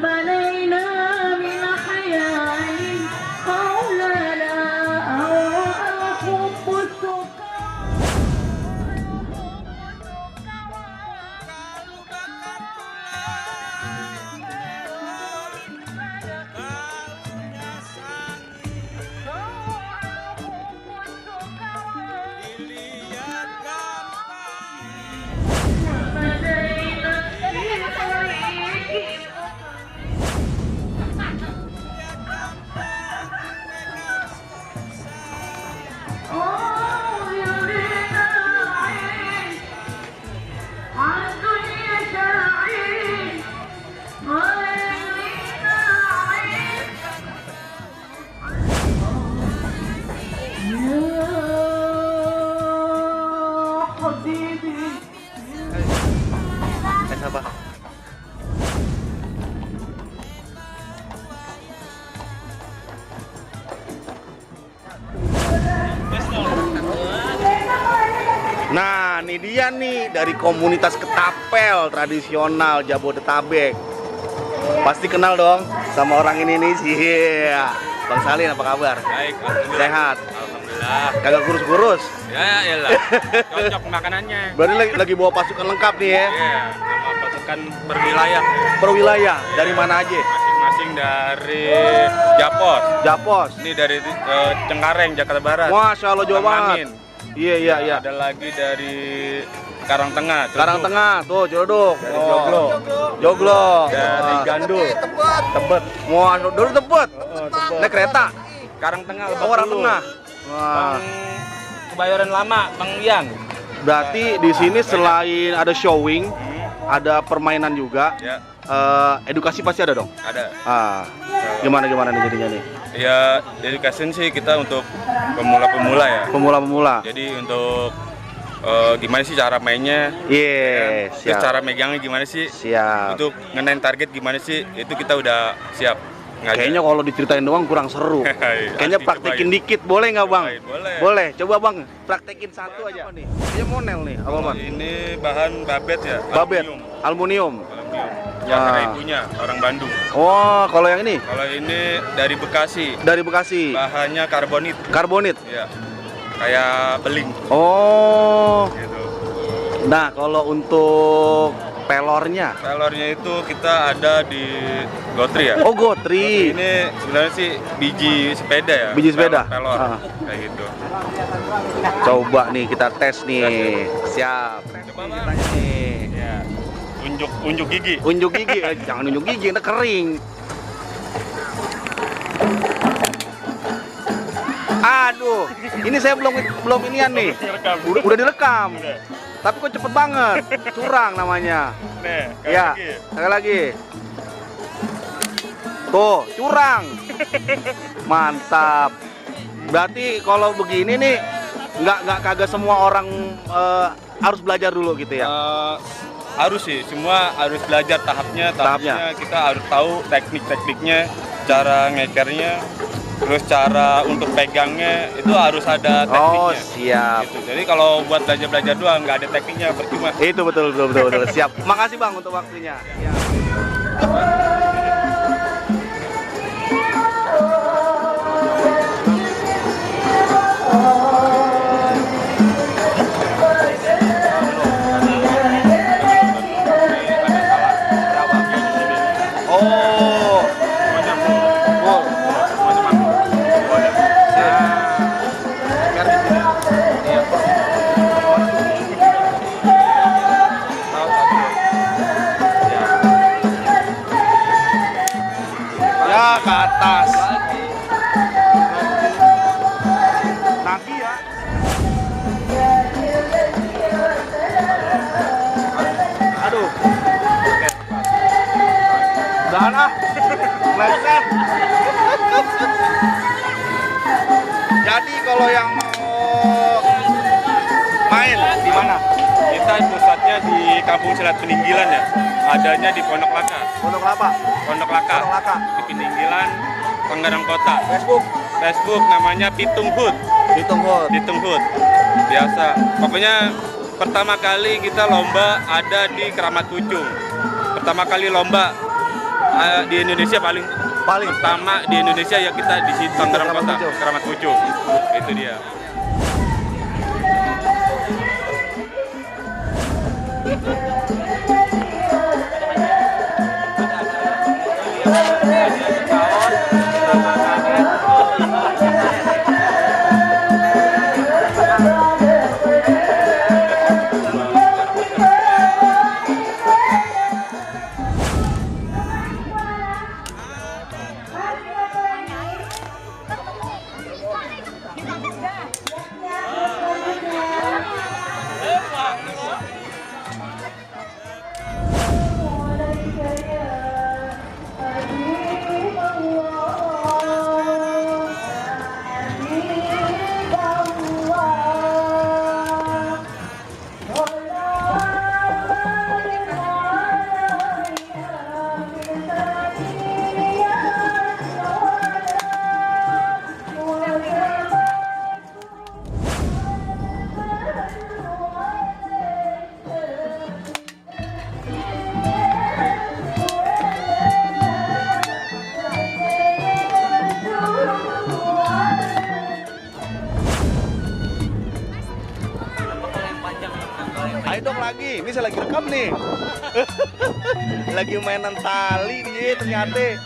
بنينا من حياة قولنا الحب apa? Nah, ini dia nih dari komunitas ketapel tradisional Jabodetabek. Pasti kenal dong sama orang ini nih sih. Bang Salin, apa kabar? Baik, alhamdulillah. Sehat? Alhamdulillah. Kagak kurus-kurus? Ya lah. Cocok makanannya. Berarti lagi bawa pasukan lengkap nih ya? Iya, sama pasukan berwilayah. Per wilayah, dari mana aja? Masing-masing dari Japos. Japos. Ini dari Cengkareng, Jakarta Barat. Masya Allah, Jawa Barat. Amin. Iya. Ada lagi dari Karangtengah. Karangtengah, tuh Ciledug. Dari Joglo. Joglo. Dari Gandul. Tebet. Wah, dulu Tebet. Naik kereta. Karangtengah. Oh, Karangtengah. Wah. Bang Kebayoran Lama, Bang Ian. Berarti di sini selain ada showing, ada permainan juga. Ya, Edukasi pasti ada dong. ada. Gimana nih jadinya nih? Ya, education sih kita untuk pemula-pemula ya. Pemula-pemula. Jadi untuk gimana sih cara mainnya? Iya, Terus siap. cara megangnya gimana sih? Siap. Untuk ngenain target gimana sih? Itu kita udah siap. Kayaknya kalau diceritain doang kurang seru. Kayaknya Nanti praktekin cobain. dikit, boleh nggak bang? Boleh. Boleh. Coba bang, praktekin satu aja. Ini monel nih, apa bang? Ini bahan babet ya. Babet, Aluminium. aluminium. Yang Wah. ada ibunya, orang Bandung. Oh, kalau yang ini Kalau ini dari Bekasi. dari Bekasi, Bahannya karbonit. karbonit. Ya. Kayak beling Oh, gitu. nah kalau untuk pelornya, Pelornya itu kita ada di Gotri ya. oh gotri. Ini sebenarnya sih biji sepeda ya. Biji sepeda? Pelor. Ah. Kayak gitu. Coba nih kita tes nih. Siap. Coba, Nih, Bang. tanya nih. Ya. Unjuk gigi. Unjuk gigi, jangan unjuk gigi, itu kering. Aduh, ini saya belum inian nih. Udah direkam. Tapi kok cepet banget. Curang namanya. Nih, kayak Ya, lagi. sekali lagi. Tuh, curang. Mantap. Berarti kalau begini nih nggak kagak semua orang harus belajar dulu gitu ya. Harus sih, semua harus belajar tahapnya kita harus tahu tekniknya, cara ngekernya, terus cara untuk pegangnya itu harus ada Oh, tekniknya. siap. Gitu. Jadi kalau buat belajar doang nggak ada tekniknya percuma. Itu betul. Siap. Makasih Bang untuk waktunya. Ya. Oh. Ya, ke atas. Nanti ya. Aduh. Udahan ah. Kepleset. Jadi kalau yang mau main di mana? Kita pusatnya di Kampung Silat Peninggilan ya. Adanya di Pondok Laka. Pondok Lapa. Pondok Laka. Pondok Laka. Di Peninggilan, Tangerang Kota. Facebook. Facebook namanya Pitung Hut. Hitung Hut. Pitung Hut. Biasa. Pokoknya pertama kali kita lomba ada di Keramat Pucung. Pertama kali lomba di Indonesia paling pertama di Indonesia ya kita di situ Tangerang Kota, Keramat Pucung. Itu dia. Ayo dong lagi, ini saya lagi rekam nih. Lagi mainan tali dia ternyata.